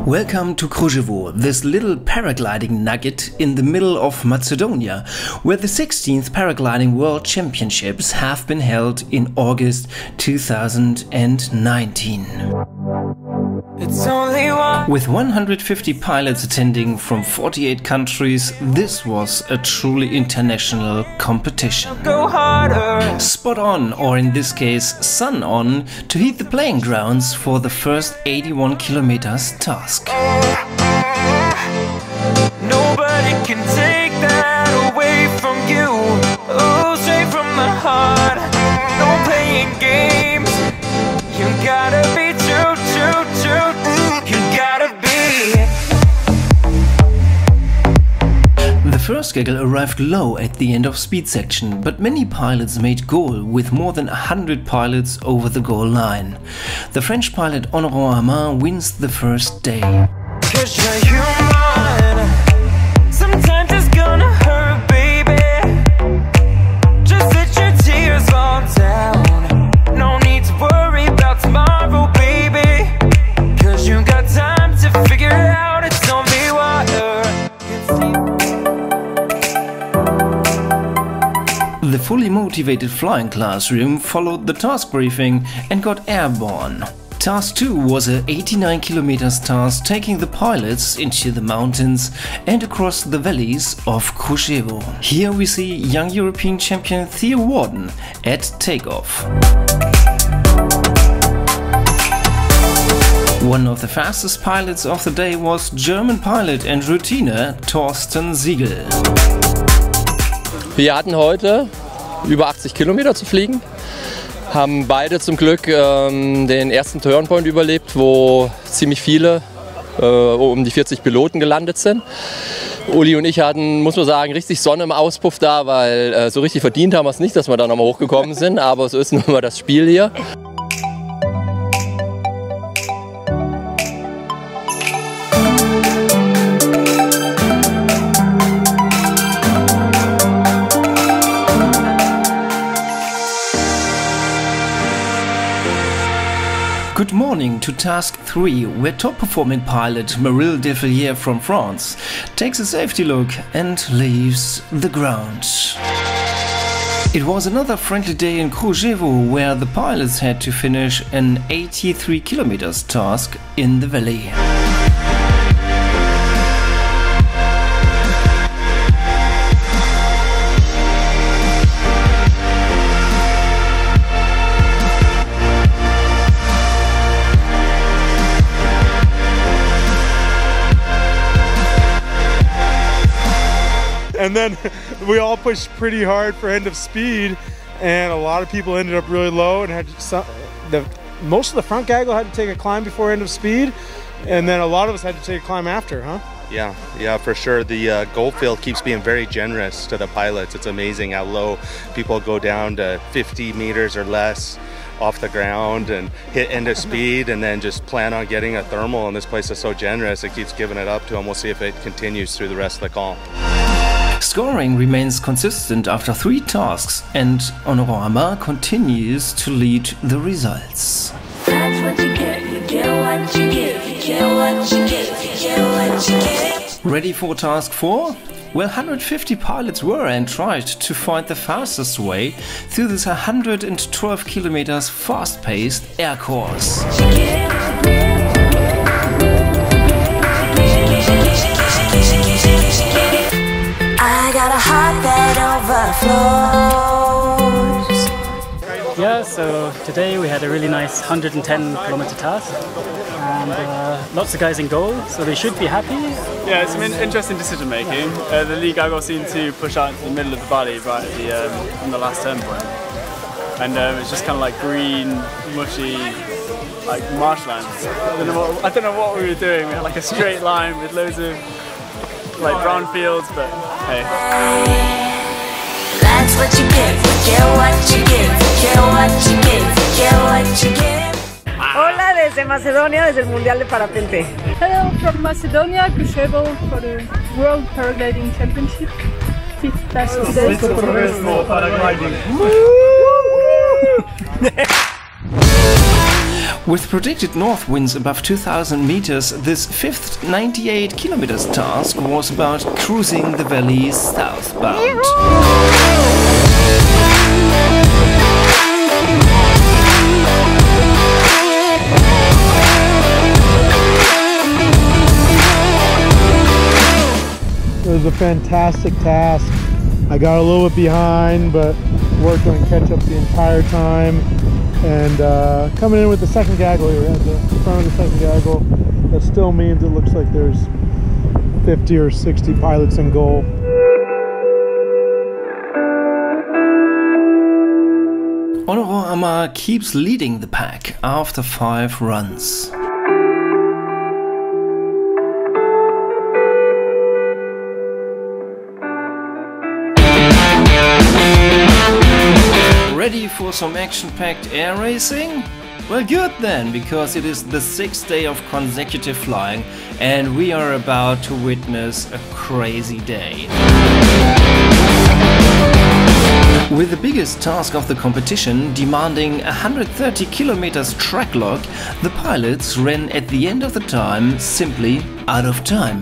Welcome to Krushevo, this little paragliding nugget in the middle of Macedonia, where the 16th Paragliding World Championships have been held in August 2019. With 150 pilots attending from 48 countries, this was a truly international competition. Spot on, or in this case sun on, to heat the playing grounds for the first 81 kilometers task. Nobody can take that away from you. Oh, straight from the heart. No playing games. You gotta be true, true, true. You gotta be. The first gaggle arrived low at the end of speed section, but many pilots made goal with more than 100 pilots over the goal line. The French pilot Honorant wins the first day. 'Cause you're human. Sometimes it's gonna hurt, baby. Just let your tears fall down. No need to worry about tomorrow, baby. 'Cause you got time to figure it out. It's only water. The fully motivated flying classroom followed the task briefing and got airborne. Task 2 was a 89 kilometers task taking the pilots into the mountains and across the valleys of Krushevo. Here we see young European champion Theo Warden at takeoff. One of the fastest pilots of the day was German pilot and routiner Thorsten Siegel. Wir hatten heute über 80 Kilometer zu fliegen. Haben beide zum Glück den ersten Turnpoint überlebt, wo ziemlich viele, um die 40 Piloten gelandet sind. Uli und ich hatten, muss man sagen, richtig Sonne im Auspuff da, weil so richtig verdient haben wir es nicht, dass wir da nochmal hochgekommen sind, aber so ist nun mal das Spiel hier. Good morning to task 3, where top-performing pilot Meryl Devilliers from France takes a safety look and leaves the ground. It was another friendly day in Krushevo, where the pilots had to finish an 83 kilometers task in the valley. And then we all pushed pretty hard for end of speed, and a lot of people ended up really low and had most of the front gaggle had to take a climb before end of speed, and then a lot of us had to take a climb after, huh? Yeah, for sure. The goal field keeps being very generous to the pilots. It's amazing how low people go down to 50 meters or less off the ground and hit end of speed and then just plan on getting a thermal, and this place is so generous it keeps giving it up to them. We'll see if it continues through the rest of the call. Scoring remains consistent after 3 tasks, and Honorant continues to lead the results. That's what you get, you get what you get, you get what you get, you get what you get. Ready for task 4? Well, 150 pilots were and tried to find the fastest way through this 112 kilometers fast-paced air course. I got a heart that overflows. Yeah, so today we had a really nice 110 kilometer task and lots of guys in goal, so they should be happy. Yeah, it's some interesting decision making. The lead gaggle seemed to push out into the middle of the valley right at the, on the last turn point. And it's just kind of like green, mushy, like marshlands. I don't know what we were doing. We had like a straight line with loads of like brown fields, but hey. That's what you get, what you get, what you get, what you get. Hola desde Macedonia, desde el Mundial de Parapente. Hello from Macedonia, Krushevo for the World Paragliding Championship. 5th task today. With predicted north winds above 2000 meters, this fifth 98 kilometers task was about cruising the valley southbound. It was a fantastic task. I got a little bit behind, but worked on catch up the entire time. And coming in with the second gaggle here at the front of the second gaggle, that still means it looks like there's 50 or 60 pilots in goal. Honorant Amar keeps leading the pack after 5 runs. Ready for some action-packed air racing? Well, good then, because it is the 6th day of consecutive flying and we are about to witness a crazy day. With the biggest task of the competition demanding 130 kilometers track log, the pilots ran at the end of the time simply out of time.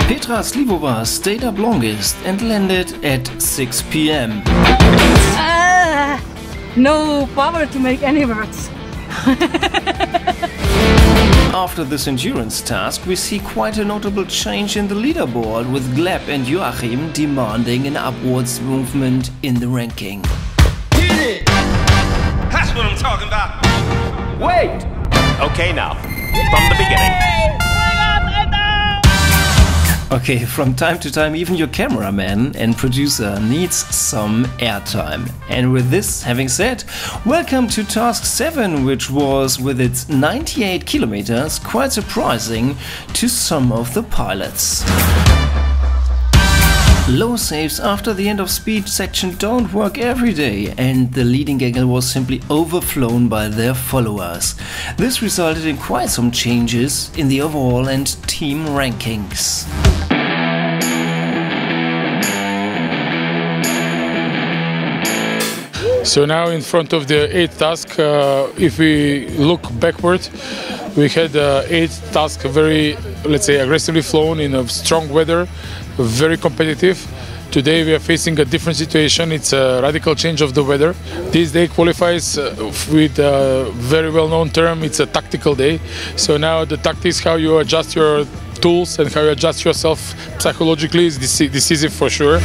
Petra Slivova stayed up longest and landed at 6 p.m. No power to make any words. After this endurance task, we see quite a notable change in the leaderboard, with Gleb and Joachim demanding an upwards movement in the ranking. Hit it! That's what I'm talking about. Wait! Okay, now, from the beginning. Okay, from time to time even your cameraman and producer needs some airtime. And with this having said, welcome to task 7, which was, with its 98 kilometers, quite surprising to some of the pilots. Low saves after the end of speed section don't work every day, and the leading gaggle was simply overflown by their followers. This resulted in quite some changes in the overall and team rankings. So now in front of the 8th task, if we look backward, we had 8th task very, let's say, aggressively flown in a strong weather, very competitive. Today we are facing a different situation. It's a radical change of the weather. This day qualifies with a very well-known term. It's a tactical day. So now the tactics, how you adjust your tools and how you adjust yourself psychologically is decisive for sure.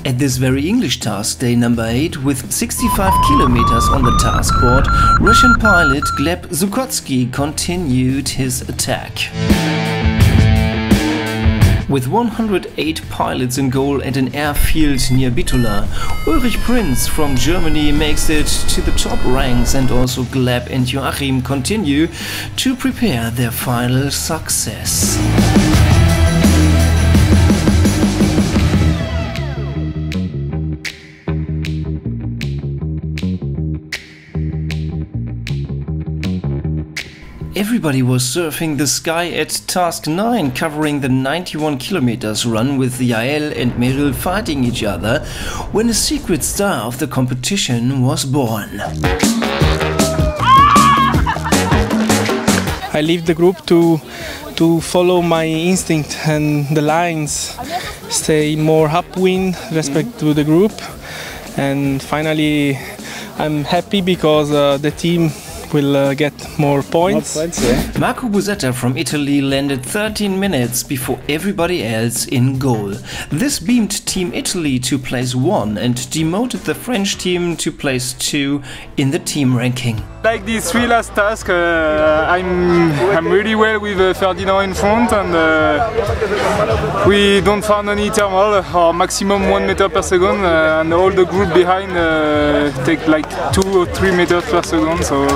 At this very English task, day number 8, with 65 kilometers on the task board, Russian pilot Gleb Zukotsky continued his attack. With 108 pilots in goal at an airfield near Bitola, Ulrich Prinz from Germany makes it to the top ranks, and also Gleb and Joachim continue to prepare their final success. Everybody was surfing the sky at task 9, covering the 91 kilometers run, with Yael and Meryl fighting each other, when a secret star of the competition was born. I leave the group to follow my instinct and the lines, stay more upwind respect to the group, and finally I'm happy because the team will get more points. Marco Busetta from Italy landed 13 minutes before everybody else in goal. This beamed Team Italy to place 1 and demoted the French team to place 2 in the team ranking. Like these 3 last tasks, I'm really well with Ferdinand in front, and we don't find any thermal, or maximum 1 meter per second, and all the group behind take like 2 or 3 meters per second, so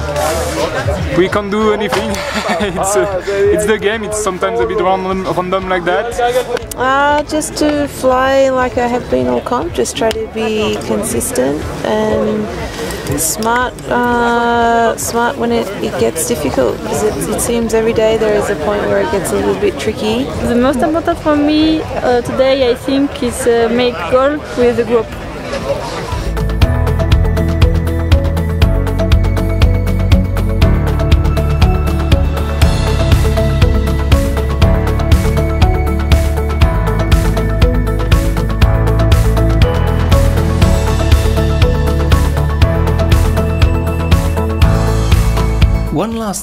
we can't do anything. It's the game. It's sometimes a bit random like that. Just to fly like I have been all comp, just try to be consistent and smart when it gets difficult, because it seems every day there is a point where it gets a little bit tricky. The most important for me today, I think, is make goal with the group.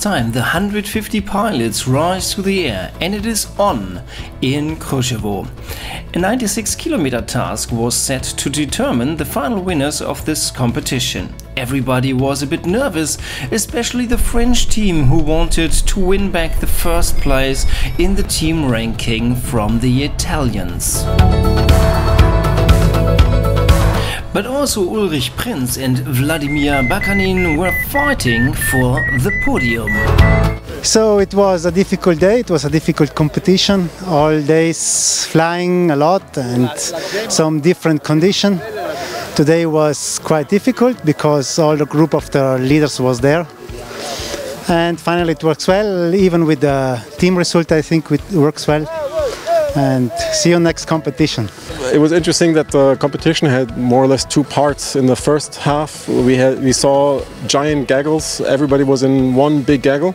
time the 150 pilots rise to the air, and it is on in Krushevo. A 96-kilometer task was set to determine the final winners of this competition. Everybody was a bit nervous, especially the French team, who wanted to win back the first place in the team ranking from the Italians. But also Ulrich Prinz and Vladimir Bakanin were fighting for the podium. So it was a difficult day, it was a difficult competition, all days flying a lot and some different conditions. Today was quite difficult because all the group of the leaders was there. And finally it works well, even with the team result I think it works well. And see you next competition. It was interesting that the competition had more or less two parts. In the first half we saw giant gaggles. Everybody was in one big gaggle,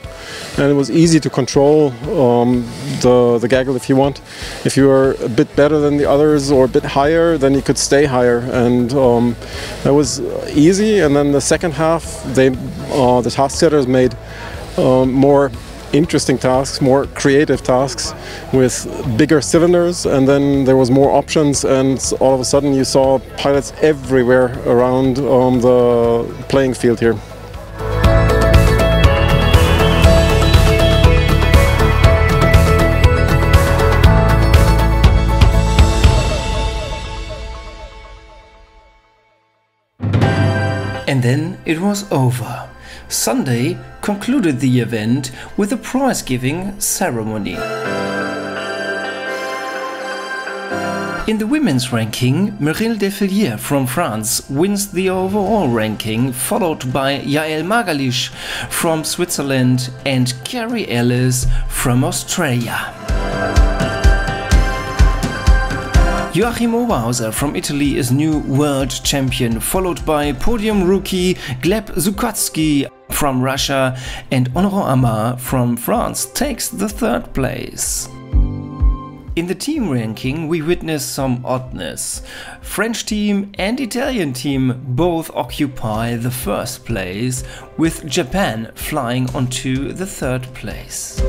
and it was easy to control the gaggle if you want. If you were a bit better than the others or a bit higher, then you could stay higher, and that was easy. And then the second half, the task setters made more interesting tasks, more creative tasks with bigger cylinders, and then there was more options, and all of a sudden you saw pilots everywhere around the playing field here. And then it was over. Sunday concluded the event with a prize-giving ceremony. In the women's ranking, Meryl Defillier from France wins the overall ranking, followed by Yael Magalish from Switzerland and Carrie Ellis from Australia. Joachim Oberhauser from Italy is new world champion, followed by podium rookie Gleb Zukotsky from Russia, and Honor Amar from France takes the third place. In the team ranking we witness some oddness. French team and Italian team both occupy the first place, with Japan flying onto the third place.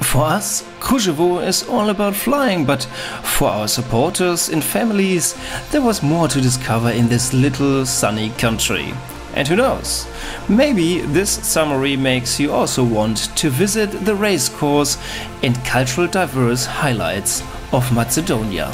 For us, Krushevo is all about flying, but for our supporters and families, there was more to discover in this little sunny country. And who knows, maybe this summary makes you also want to visit the racecourse and cultural diverse highlights of Macedonia.